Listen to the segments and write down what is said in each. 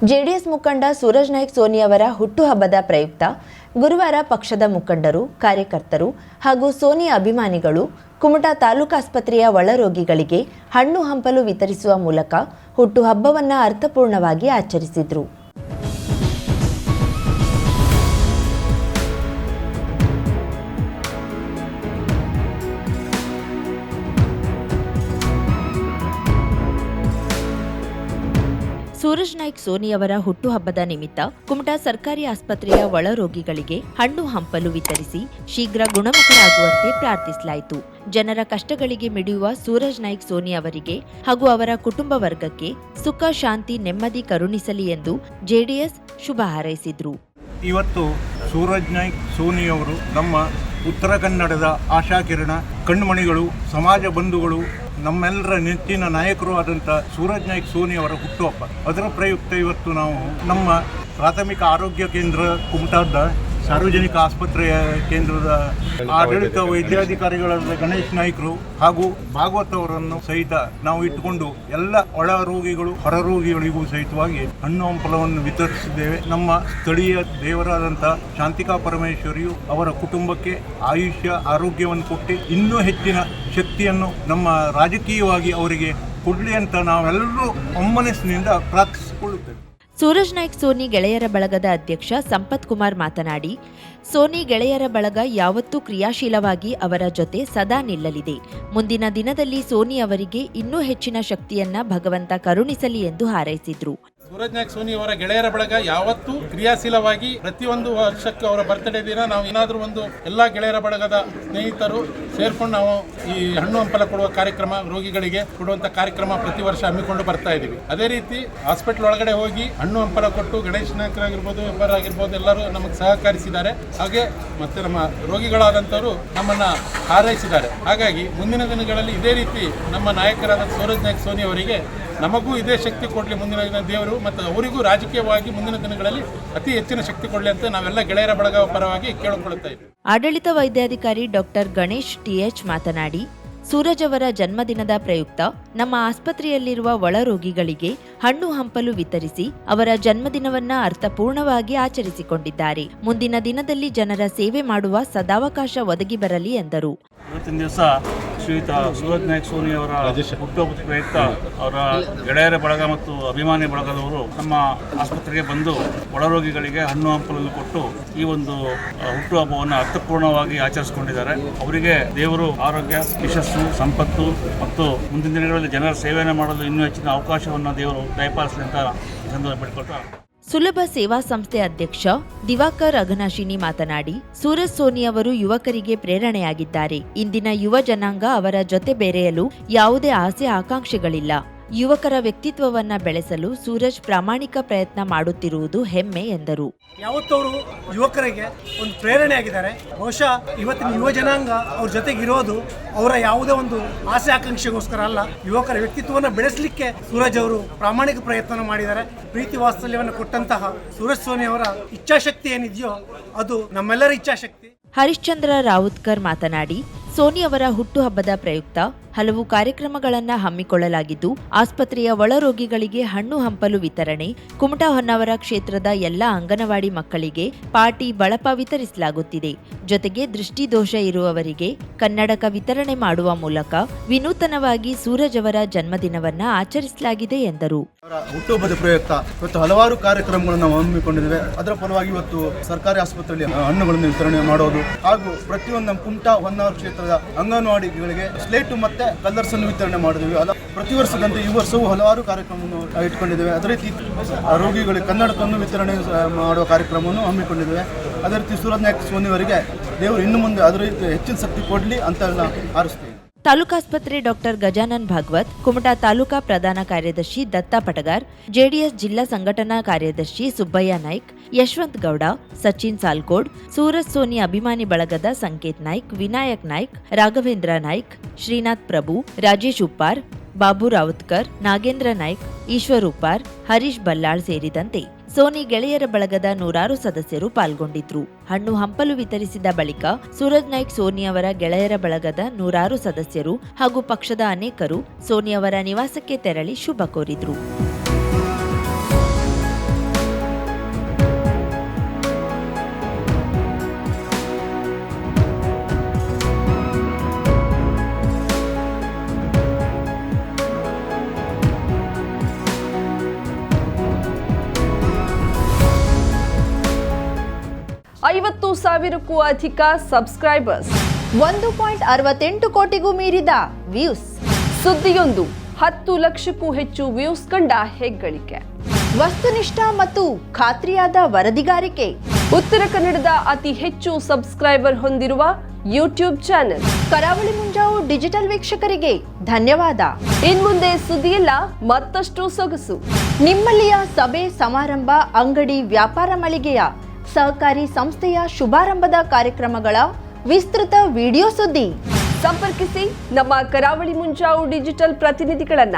JDS ಮುಖಂಡ Suraj Naik Sony ಅವರ ಹುಟ್ಟುಹಬ್ಬದ ಪ್ರಯುಕ್ತ ಗುರುವಾರ ಪಕ್ಷದ ಮುಖಂಡರು, ಕಾರ್ಯಕರ್ತರು ಹಾಗೂ ಸೋನಿ ಅಭಿಮಾನಿಗಳು ಕುಮಟಾ ತಾಲೂಕಾಸ್ಪತ್ರೆಯ ಒಳರೋಗಿಗಳಿಗೆ ಹಣ್ಣು ಹಂಪಲು ವಿತರಿಸುವ ಮೂಲಕ ಹುಟ್ಟುಹಬ್ಬವನ್ನು ಅರ್ಥಪೂರ್ಣವಾಗಿ ಆಚರಿಸಿದರು. ಸೂರಜ್ ನಾಯ್ಕ್ ಸೋನಿ ಅವರ ಹುಟ್ಟುಹಬ್ಬದ ನಿಮಿತ್ತ ಕುಮಟಾ ಸರ್ಕಾರಿ ಆಸ್ಪತ್ರೆಯ ಒಳರೋಗಿಗಳಿಗೆ ಹಣ್ಣು ಹಂಪಲು ವಿತರಿಸಿ ಶೀಘ್ರ ಗುಣಮುಖರಾಗುವಂತೆ ಪ್ರಾರ್ಥಿಸಲಾಯಿತು. ಜನರ ಕಷ್ಟಗಳಿಗೆ ಮಿಡಿಯುವ ಸೂರಜ್ ನಾಯ್ಕ್ ಸೋನಿ ಅವರಿಗೆ ಹಾಗೂ ಅವರ ಕುಟುಂಬ ವರ್ಗಕ್ಕೆ ಸುಖ, ಶಾಂತಿ, ನೆಮ್ಮದಿ ಕರುಣಿಸಲಿ ಎಂದು ಜೆಡಿಎಸ್ ಶುಭ ಹಾರೈಸಿದರು. ಇವತ್ತು ಸೂರಜ್ ನಾಯ್ಕ್ ಸೋನಿ ಅವರು ನಮ್ಮ ಉತ್ತರ ಕನ್ನಡದ ಆಶಾಕಿರಣ, ಕಣ್ಮಣಿಗಳು, ಸಮಾಜ ಬಂಧುಗಳು, ನಮ್ಮೆಲ್ಲರ ನೆಚ್ಚಿನ ನಾಯಕರು ಆದಂಥ ಸೂರಜ್ ನಾಯ್ಕ್ ಸೋನಿ ಅವರ ಹುಟ್ಟುಹಬ್ಬ. ಅದರ ಪ್ರಯುಕ್ತ ಇವತ್ತು ನಾವು ನಮ್ಮ ಪ್ರಾಥಮಿಕ ಆರೋಗ್ಯ ಕೇಂದ್ರ ಕುಮಟಾದ ಸಾರ್ವಜನಿಕ ಆಸ್ಪತ್ರೆಯ ಕೇಂದ್ರದ ಆಡಳಿತ ವೈದ್ಯಾಧಿಕಾರಿಗಳಾದ ಗಣೇಶ್ ನಾಯ್ಕರು ಹಾಗೂ ಭಾಗವತ್ ಅವರನ್ನು ಸಹಿತ ನಾವು ಇಟ್ಟುಕೊಂಡು ಎಲ್ಲ ಒಳ ರೋಗಿಗಳು, ಹೊರ ರೋಗಿಗಳಿಗೂ ಸಹಿತವಾಗಿ ಹಣ್ಣು ಹಂಪಲವನ್ನು ವಿತರಿಸಿದ್ದೇವೆ. ನಮ್ಮ ಸ್ಥಳೀಯ ದೇವರಾದಂಥ ಶಾಂತಿಕಾ ಪರಮೇಶ್ವರಿಯು ಅವರ ಕುಟುಂಬಕ್ಕೆ ಆಯುಷ್ಯ, ಆರೋಗ್ಯವನ್ನು ಕೊಟ್ಟು ಇನ್ನೂ ಹೆಚ್ಚಿನ ಶಕ್ತಿಯನ್ನು ನಮ್ಮ ರಾಜಕೀಯವಾಗಿ ಅವರಿಗೆ ಕೊಡಲಿ ಅಂತ ನಾವೆಲ್ಲರೂ ಒಮ್ಮನಸ್ಸಿನಿಂದ ಪ್ರಾರ್ಥಿಸಿಕೊಳ್ಳುತ್ತೇವೆ. ಸೂರಜ್ ನಾಯ್ಕ್ ಸೋನಿ ಗೆಳೆಯರ ಬಳಗದ ಅಧ್ಯಕ್ಷ ಸಂಪತ್ ಕುಮಾರ್ ಮಾತನಾಡಿ, ಸೋನಿ ಗೆಳೆಯರ ಬಳಗ ಯಾವತ್ತೂ ಕ್ರಿಯಾಶೀಲವಾಗಿ ಅವರ ಜೊತೆ ಸದಾ ನಿಲ್ಲಲಿದೆ. ಮುಂದಿನ ದಿನದಲ್ಲಿ ಸೋನಿ ಅವರಿಗೆ ಇನ್ನೂ ಹೆಚ್ಚಿನ ಶಕ್ತಿಯನ್ನ ಭಗವಂತ ಕರುಣಿಸಲಿ ಎಂದು ಹಾರೈಸಿದ್ರು. ಸೂರಜ್ ನಾಯ್ಕ್ ಸೋನಿ ಅವರ ಗೆಳೆಯರ ಬಳಗ ಯಾವತ್ತೂ ಕ್ರಿಯಾಶೀಲವಾಗಿ ಪ್ರತಿಯೊಂದು ವರ್ಷಕ್ಕೆ ಅವರ ಬರ್ತ್ಡೇ ದಿನ ನಾವು ಏನಾದರೂ ಒಂದು ಎಲ್ಲ ಗೆಳೆಯರ ಬಳಗದ ಸ್ನೇಹಿತರು ಸೇರ್ಕೊಂಡು ನಾವು ಈ ಹಣ್ಣು ಹಂಪಲ ಕೊಡುವ ಕಾರ್ಯಕ್ರಮ, ರೋಗಿಗಳಿಗೆ ಕೊಡುವಂಥ ಕಾರ್ಯಕ್ರಮ ಪ್ರತಿ ವರ್ಷ ಹಮ್ಮಿಕೊಂಡು ಬರ್ತಾ ಇದ್ದೀವಿ. ಅದೇ ರೀತಿ ಹಾಸ್ಪಿಟಲ್ ಒಳಗಡೆ ಹೋಗಿ ಹಣ್ಣು ಹಂಪಲ ಕೊಟ್ಟು ಗಣೇಶ್ ನಾಯ್ಕರಾಗಿರ್ಬೋದು, ಇಬ್ಬರಾಗಿರ್ಬೋದು, ಎಲ್ಲರೂ ನಮಗೆ ಸಹಕರಿಸಿದ್ದಾರೆ. ಹಾಗೆ ಮತ್ತೆ ನಮ್ಮ ರೋಗಿಗಳಾದಂಥವರು ನಮ್ಮನ್ನು ಹಾರೈಸಿದ್ದಾರೆ. ಹಾಗಾಗಿ ಮುಂದಿನ ದಿನಗಳಲ್ಲಿ ಇದೇ ರೀತಿ ನಮ್ಮ ನಾಯಕರಾದ ಸೂರಜ್ ನಾಯ್ಕ್ ಸೋನಿ ಅವರಿಗೆ ನಮಗೂ ಇದೇ ಶಕ್ತಿ ಕೊಡಲಿ ಮುಂದಿನ ದಿನ ದೇವರು, ಮತ್ತು ಅವರಿಗೂ ರಾಜಕೀಯವಾಗಿ ಮುಂದಿನ ದಿನಗಳಲ್ಲಿ ಅತಿ ಹೆಚ್ಚಿನ ಶಕ್ತಿ ಕೊಡಲಿ ಅಂತ ನಾವೆಲ್ಲ ಗೆಳೆಯರ ಬಳಗ ಪರವಾಗಿ ಕೇಳಿಕೊಳ್ಳುತ್ತಾ ಇದ್ದೀವಿ. ಆಡಳಿತ ವೈದ್ಯಾಧಿಕಾರಿ ಡಾಕ್ಟರ್ ಗಣೇಶ್ ಟಿಎಚ್ ಮಾತನಾಡಿ, ಸೂರಜ್ ಅವರ ಜನ್ಮದಿನದ ಪ್ರಯುಕ್ತ ನಮ್ಮ ಆಸ್ಪತ್ರೆಯಲ್ಲಿರುವ ಒಳರೋಗಿಗಳಿಗೆ ಹಣ್ಣು ಹಂಪಲು ವಿತರಿಸಿ ಅವರ ಜನ್ಮದಿನವನ್ನ ಅರ್ಥಪೂರ್ಣವಾಗಿ ಆಚರಿಸಿಕೊಂಡಿದ್ದಾರೆ. ಮುಂದಿನ ದಿನದಲ್ಲಿ ಜನರ ಸೇವೆ ಮಾಡುವ ಸದಾವಕಾಶ ಒದಗಿ ಬರಲಿ ಎಂದರು. ಇವತ್ತಿನ ದಿವಸ ಶ್ರೀಯುತ ಸೂರಜ್ ನಾಯ್ಕ್ ಸೋನಿ ಅವರ ಹುಟ್ಟುಹಬ್ಬದ ಪ್ರಯುಕ್ತ ಅವರ ಗೆಳೆಯರ ಬಳಗ ಮತ್ತು ಅಭಿಮಾನಿ ಬಳಗದವರು ನಮ್ಮ ಆಸ್ಪತ್ರೆಗೆ ಬಂದು ಒಳರೋಗಿಗಳಿಗೆ ಹಣ್ಣು ಹಂಪಲನ್ನು ಕೊಟ್ಟು ಈ ಒಂದು ಹುಟ್ಟುಹಬ್ಬವನ್ನು ಅರ್ಥಪೂರ್ಣವಾಗಿ ಆಚರಿಸಿಕೊಂಡಿದ್ದಾರೆ. ಅವರಿಗೆ ದೇವರು ಆರೋಗ್ಯ, ಯಶಸ್ಸು, ಸಂಪತ್ತು ಮತ್ತು ಮುಂದಿನ ದಿನಗಳಲ್ಲಿ ಜನರ ಸೇವೆಯನ್ನು ಮಾಡಲು ಇನ್ನೂ ಹೆಚ್ಚಿನ ಅವಕಾಶವನ್ನು ದೇವರು ದಯಪಾಲಿಸಲಿ ಅಂತ ಸಂದರ್ಭ ಬಿಟ್ಟುಕೊಟ್ಟು. ಸುಲಭ ಸೇವಾ ಸಂಸ್ಥೆ ಅಧ್ಯಕ್ಷ ದಿವಾಕರ್ ಅಘನಾಶಿನಿ ಮಾತನಾಡಿ, ಸೂರಜ್ ಸೋನಿ ಅವರು ಯುವಕರಿಗೆ ಪ್ರೇರಣೆಯಾಗಿದ್ದಾರೆ. ಇಂದಿನ ಯುವ ಜನಾಂಗ ಅವರ ಜೊತೆ ಬೆರೆಯಲು ಯಾವುದೇ ಆಸೆ ಆಕಾಂಕ್ಷೆಗಳಿಲ್ಲ. ಯುವಕರ ವ್ಯಕ್ತಿತ್ವವನ್ನ ಬೆಳೆಸಲು ಸೂರಜ್ ಪ್ರಾಮಾಣಿಕ ಪ್ರಯತ್ನ ಮಾಡುತ್ತಿರುವುದು ಹೆಮ್ಮೆ ಎಂದರು. ಯಾವತ್ತವರು ಯುವಕರಿಗೆ ಒಂದು ಪ್ರೇರಣೆ ಆಗಿದ್ದಾರೆ. ಬಹುಶಃ ಇವತ್ತಿನ ಯುವ ಜನಾಂಗ ಅವ್ರ ಜೊತೆಗಿರೋದು ಅವರ ಯಾವುದೇ ಒಂದು ಆಸೆ ಆಕಾಂಕ್ಷೆಗೋಸ್ಕರ ಅಲ್ಲ, ಯುವಕರ ವ್ಯಕ್ತಿತ್ವವನ್ನು ಬೆಳೆಸಲಿಕ್ಕೆ ಸೂರಜ್ ಅವರು ಪ್ರಾಮಾಣಿಕ ಪ್ರಯತ್ನ ಮಾಡಿದ್ದಾರೆ. ಪ್ರೀತಿ ವಾತ್ಸಲ್ಯವನ್ನು ಕೊಟ್ಟಂತಹ ಸೂರಜ್ ಸೋನಿ ಅವರ ಇಚ್ಛಾಶಕ್ತಿ ಏನಿದೆಯೋ ಅದು ನಮ್ಮೆಲ್ಲರ ಇಚ್ಛಾಶಕ್ತಿ. ಹರಿಶ್ಚಂದ್ರ ರಾವುತ್ಕರ್ ಮಾತನಾಡಿ, ಸೋನಿ ಅವರ ಹುಟ್ಟುಹಬ್ಬದ ಪ್ರಯುಕ್ತ ಹಲವು ಕಾರ್ಯಕ್ರಮಗಳನ್ನು ಹಮ್ಮಿಕೊಳ್ಳಲಾಗಿದ್ದು, ಆಸ್ಪತ್ರೆಯ ಒಳರೋಗಿಗಳಿಗೆ ಹಣ್ಣು ಹಂಪಲು ವಿತರಣೆ, ಕುಮಟಾ ಹೊನ್ನಾವರ ಕ್ಷೇತ್ರದ ಎಲ್ಲ ಅಂಗನವಾಡಿ ಮಕ್ಕಳಿಗೆ ಪಾಟಿ, ಬಳಪ ವಿತರಿಸಲಾಗುತ್ತಿದೆ. ಜೊತೆಗೆ ದೃಷ್ಟಿದೋಷ ಇರುವವರಿಗೆ ಕನ್ನಡಕ ವಿತರಣೆ ಮಾಡುವ ಮೂಲಕ ವಿನೂತನವಾಗಿ ಸೂರಜ್ ಅವರ ಜನ್ಮದಿನವನ್ನ ಆಚರಿಸಲಾಗಿದೆ ಎಂದರು. ಹುಟ್ಟುಹಬ್ಬದ ಪ್ರಯುಕ್ತ ಇವತ್ತು ಹಲವಾರು ಕಾರ್ಯಕ್ರಮಗಳನ್ನು ನಾವು ಹಮ್ಮಿಕೊಂಡಿದ್ದೇವೆ. ಅದರ ಫಲವಾಗಿ ಇವತ್ತು ಸರ್ಕಾರಿ ಆಸ್ಪತ್ರೆಯಲ್ಲಿ ಹಣ್ಣುಗಳನ್ನು ವಿತರಣೆ ಮಾಡೋದು ಹಾಗೂ ಪ್ರತಿಯೊಂದು ನಮ್ಮ ಕುಮಟಾ ಹೊನ್ನಾವರ ಕ್ಷೇತ್ರದ ಅಂಗನವಾಡಿಗಳಿಗೆ ಸ್ಲೇಟು ಮತ್ತೆ ಕಲರ್ಸ್ ಅನ್ನು ವಿತರಣೆ ಮಾಡಿದ್ದೇವೆ. ಪ್ರತಿ ವರ್ಷದಂತೆ ಈ ವರ್ಷವೂ ಹಲವಾರು ಕಾರ್ಯಕ್ರಮವನ್ನು ಇಟ್ಕೊಂಡಿದ್ದೇವೆ. ಅದೇ ರೀತಿ ರೋಗಿಗಳಿಗೆ ಕನ್ನಡಕವನ್ನು ವಿತರಣೆ ಮಾಡುವ ಕಾರ್ಯಕ್ರಮವನ್ನು ಹಮ್ಮಿಕೊಂಡಿದ್ದೇವೆ. ಅದೇ ರೀತಿ ಸೂರಜ್ ನಾಯ್ಕ್ ಸೋನಿ ಅವರಿಗೆ ದೇವರು ಇನ್ನು ಮುಂದೆ ಅದರ ಹೆಚ್ಚಿನ ಶಕ್ತಿ ಕೊಡಲಿ ಅಂತ ಹಾರೈಸ್ತೇವೆ. ತಾಲೂಕಾಸ್ಪತ್ರೆ ಡಾಕ್ಟರ್ ಗಜಾನನ್ ಭಾಗವತ್, ಕುಮಟಾ ತಾಲೂಕಾ ಪ್ರಧಾನ ಕಾರ್ಯದರ್ಶಿ ದತ್ತಾ ಪಟಗಾರ್, ಜೆಡಿಎಸ್ ಜಿಲ್ಲಾ ಸಂಘಟನಾ ಕಾರ್ಯದರ್ಶಿ ಸುಬ್ಬಯ್ಯ ನಾಯ್ಕ್, ಯಶವಂತ್ ಗೌಡ, ಸಚಿನ್ ಸಾಲ್ಕೋಡ್, ಸೂರಜ್ ಸೋನಿ ಅಭಿಮಾನಿ ಬಳಗದ ಸಂಕೇತ್ ನಾಯ್ಕ್, ವಿನಾಯಕ್ ನಾಯ್ಕ್, ರಾಘವೇಂದ್ರ ನಾಯ್ಕ್, ಶ್ರೀನಾಥ್ ಪ್ರಭು, ರಾಜೇಶ್ ಉಪ್ಪಾರ್, ಬಾಬು ರಾವುತ್ಕರ್, ನಾಗೇಂದ್ರ ನಾಯ್ಕ್, ಈಶ್ವರ್ ಉಪ್ಪಾರ್, ಹರೀಶ್ ಬಲ್ಲಾಳ್ ಸೇರಿದಂತೆ ಸೋನಿ ಗೆಳೆಯರ ಬಳಗದ 100 ಸದಸ್ಯರು ಪಾಲ್ಗೊಂಡಿದ್ರು. ಹಣ್ಣು ಹಂಪಲು ವಿತರಿಸಿದ ಬಳಿಕ ಸೂರಜ್ ನಾಯ್ಕ್ ಸೋನಿ ಅವರ ಗೆಳೆಯರ ಬಳಗದ 100 ಸದಸ್ಯರು ಹಾಗೂ ಪಕ್ಷದ ಅನೇಕರು ಸೋನಿ ಅವರ ನಿವಾಸಕ್ಕೆ ತೆರಳಿ ಶುಭ ಕೋರಿದ್ರು. 50,000ಕ್ಕೂ ಅಧಿಕ ಸಬ್ಸ್ಕ್ರೈಬರ್ಸ್, 1.68 ಕೋಟಿಗೂ ಮೀರಿದ ವ್ಯೂಸ್, ಸುದ್ದಿಯೊಂದು 10 ಲಕ್ಷಕ್ಕೂ ಹೆಚ್ಚು ವ್ಯೂಸ್ ಕಂಡ ಹೆಗ್ಗಳಿಕೆ, ವಸ್ತುನಿಷ್ಠ ಮತ್ತು ಖಾತ್ರಿಯಾದ ವರದಿಗಾರಿಕೆ, ಉತ್ತರ ಕನ್ನಡದ ಅತಿ ಹೆಚ್ಚು ಸಬ್ಸ್ಕ್ರೈಬರ್ ಹೊಂದಿರುವ ಯೂಟ್ಯೂಬ್ ಚಾನೆಲ್. ಕರಾವಳಿ ಮುಂಜಾವು ಡಿಜಿಟಲ್ ವೀಕ್ಷಕರಿಗೆ ಧನ್ಯವಾದ. ಇನ್ಮುಂದೆ ಸುದ್ದಿಯಲ್ಲ ಮತ್ತಷ್ಟು ಸೊಗಸು. ನಿಮ್ಮಲ್ಲಿಯ ಸಭೆ ಸಮಾರಂಭ, ಅಂಗಡಿ ವ್ಯಾಪಾರ ಮಳಿಗೆಯ ಸಹಕಾರಿ ಸಂಸ್ಥೆಯ ಶುಭಾರಂಭದ ಕಾರ್ಯಕ್ರಮಗಳ ವಿಸ್ತೃತ ವಿಡಿಯೋ ಸುದ್ದಿ. ಸಂಪರ್ಕಿಸಿ ನಮ್ಮ ಕರಾವಳಿ ಮುಂಜಾವು ಡಿಜಿಟಲ್ ಪ್ರತಿನಿಧಿಗಳನ್ನ.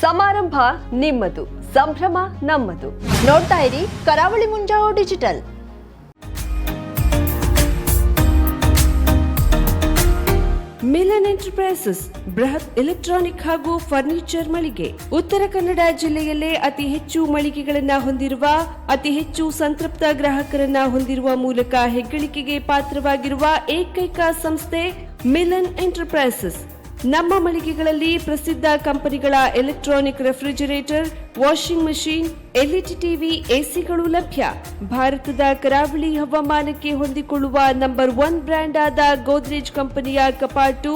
ಸಮಾರಂಭ ನಿಮ್ಮದು, ಸಂಭ್ರಮ ನಮ್ಮದು. ನೋಡ್ತಾ ಇರಿ ಕರಾವಳಿ ಮುಂಜಾವು ಡಿಜಿಟಲ್. ಮಿಲನ್ ಎಂಟರ್ಪ್ರೈಸಸ್ ಬೃಹತ್ ಎಲೆಕ್ಟ್ರಾನಿಕ್ ಹಾಗೂ ಫರ್ನಿಚರ್ ಮಳಿಗೆ. ಉತ್ತರ ಕನ್ನಡ ಜಿಲ್ಲೆಯಲ್ಲೇ ಅತಿ ಹೆಚ್ಚು ಮಳಿಗೆಗಳನ್ನ ಹೊಂದಿರುವ, ಅತಿ ಹೆಚ್ಚು ಸಂತೃಪ್ತ ಗ್ರಾಹಕರನ್ನ ಹೊಂದಿರುವ ಮೂಲಕ ಹೆಗ್ಗಳಿಕೆಗೆ ಪಾತ್ರವಾಗಿರುವ ಏಕೈಕ ಸಂಸ್ಥೆ ಮಿಲನ್ ಎಂಟರ್ಪ್ರೈಸಸ್. ನಮ್ಮ ಮಳಿಗೆಗಳಲ್ಲಿ ಪ್ರಸಿದ್ಧ ಕಂಪನಿಗಳ electronic refrigerator, washing machine, LED TV, ಎಸಿಗಳು ಲಭ್ಯ. ಭಾರತದ ಕರಾವಳಿ ಹವಾಮಾನಕ್ಕೆ ಹೊಂದಿಕೊಳ್ಳುವ ನಂಬರ್ 1 ಬ್ರ್ಯಾಂಡ್ ಆದ ಗೋದ್ರೇಜ್ ಕಂಪನಿಯ ಕಪಾಟು,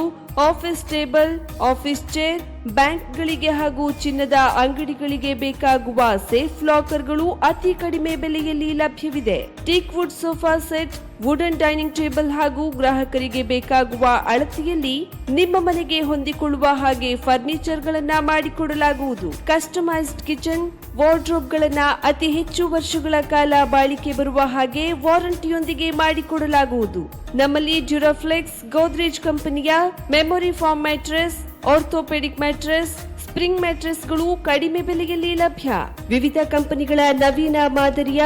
ಆಫೀಸ್ ಟೇಬಲ್, ಆಫೀಸ್ ಚೇರ್, ಬ್ಯಾಂಕ್ಗಳಿಗೆ ಹಾಗೂ ಚಿನ್ನದ ಅಂಗಡಿಗಳಿಗೆ ಬೇಕಾಗುವ ಸೇಫ್ ಲಾಕರ್ಗಳು ಅತಿ ಕಡಿಮೆ ಬೆಲೆಯಲ್ಲಿ ಲಭ್ಯವಿದೆ. Teak wood sofa set, wooden dining table ಹಾಗೂ ಗ್ರಾಹಕರಿಗೆ ಬೇಕಾಗುವ ಅಳತೆಯಲ್ಲಿ ನಿಮ್ಮ ಮನೆಗೆ ಹೊಂದಿಕೊಳ್ಳುವ ಹಾಗೆ ಫರ್ನಿಚರ್ ಗಳನ್ನ ಮಾಡಿಕೊಡಲಾಗುವುದು. ಕಸ್ಟಮೈಸ್ಡ್ ಕಿಚನ್, ವಾರ್ಡ್ರೋಬ್ ಗಳನ್ನ ಅತಿ ಹೆಚ್ಚು ವರ್ಷಗಳ ಕಾಲ ಬಾಳಿಕೆ ಬರುವ ಹಾಗೆ ವಾರಂಟಿಯೊಂದಿಗೆ ಮಾಡಿಕೊಡಲಾಗುವುದು. ನಮ್ಮಲ್ಲಿ ಡ್ಯೂರಾಫ್ಲೆಕ್ಸ್, ಗೋದ್ರೇಜ್ ಕಂಪನಿಯ memory foam mattress, orthopaedic mattress, spring ಮ್ಯಾಟ್ರೆಸ್ಗಳು ಕಡಿಮೆ ಬೆಲೆಯಲ್ಲಿ ಲಭ್ಯ. ವಿವಿಧ ಕಂಪನಿಗಳ ನವೀನ ಮಾದರಿಯ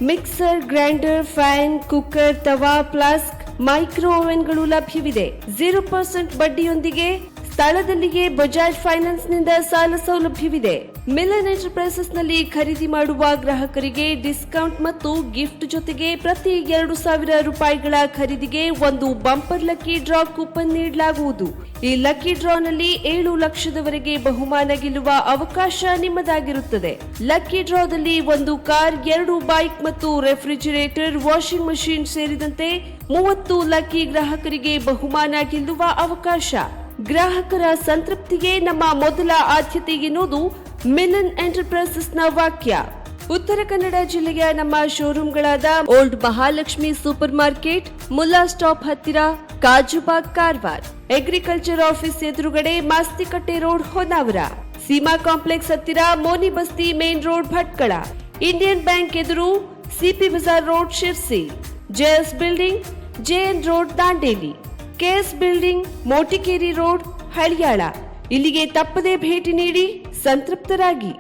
ಮಿಕ್ಸರ್, ಗ್ರೈಂಡರ್, ಫ್ಯಾನ್, ಕುಕ್ಕರ್, ತವಾ, ಫ್ಲಾಸ್ಕ್, ಮೈಕ್ರೋ ಓವೆನ್ಗಳು ಲಭ್ಯವಿದೆ. 0% ಬಡ್ಡಿಯೊಂದಿಗೆ ಸ್ಥಳದಲ್ಲಿಯೇ ಬಜಾಜ್ ಫೈನಾನ್ಸ್ ನಿಂದ ಸಾಲ ಸೌಲಭ್ಯವಿದೆ. ಮಿಲನ್ ಎಂಟರ್ಪ್ರೈಸಸ್ ನಲ್ಲಿ ಖರೀದಿ ಮಾಡುವ ಗ್ರಾಹಕರಿಗೆ ಡಿಸ್ಕೌಂಟ್ ಮತ್ತು ಗಿಫ್ಟ್ ಜೊತೆಗೆ ಪ್ರತಿ 2,000 ರೂಪಾಯಿಗಳ ಖರೀದಿಗೆ ಒಂದು ಬಂಪರ್ ಲಕ್ಕಿ ಡ್ರಾ ಕೂಪನ್ ನೀಡಲಾಗುವುದು. ಈ ಲಕ್ಕಿ ಡ್ರಾ ನಲ್ಲಿ 7 ಲಕ್ಷದವರೆಗೆ ಬಹುಮಾನ ಗೆಲ್ಲುವ ಅವಕಾಶ ನಿಮ್ಮದಾಗಿರುತ್ತದೆ. ಲಕ್ಕಿ ಡ್ರಾದಲ್ಲಿ 1 ಕಾರ್, 2 ಬೈಕ್ ಮತ್ತು ರೆಫ್ರಿಜರೇಟರ್, ವಾಷಿಂಗ್ ಮಷೀನ್ ಸೇರಿದಂತೆ 30 ಲಕ್ಕಿ ಗ್ರಾಹಕರಿಗೆ ಬಹುಮಾನ ಗೆಲ್ಲುವ ಅವಕಾಶ. ಗ್ರಾಹಕರ ಸಂತೃಪ್ತಿಗೆ ನಮ್ಮ ಮೊದಲ ಆದ್ಯತೆ ಎನ್ನುವುದು ಮಿಲನ್ ಎಂಟರ್ಪ್ರೈಸಸ್ನ ವಾಕ್ಯ. ಉತ್ತರ ಕನ್ನಡ ಜಿಲ್ಲೆಯ ನಮ್ಮ ಶೋರೂಮ್ಗಳಾದ old Mahalakshmi super market, Mulla stop ಹತ್ತಿರ, ಕಾಜುಬಾಗ್, ಕಾರವಾರ, ಅಗ್ರಿಕಲ್ಚರ್ ಆಫೀಸ್ ಎದುರುಗಡೆ, ಮಾಸ್ತಿಕಟ್ಟೆ ರೋಡ್, ಹೊನ್ನಾವರ, ಸೀಮಾ ಕಾಂಪ್ಲೆಕ್ಸ್ ಹತ್ತಿರ, Moni Basti main road, Bhatkal, Indian bank ಎದುರು, CP Bazar road, Sirsi, JS building, JN road, Dandeli, KS building, Motikeri road, Haliyal. ಇಲ್ಲಿಗೆ ತಪ್ಪದೇ ಭೇಟಿ ನೀಡಿ ಸಂತೃಪ್ತರಾಗಿ.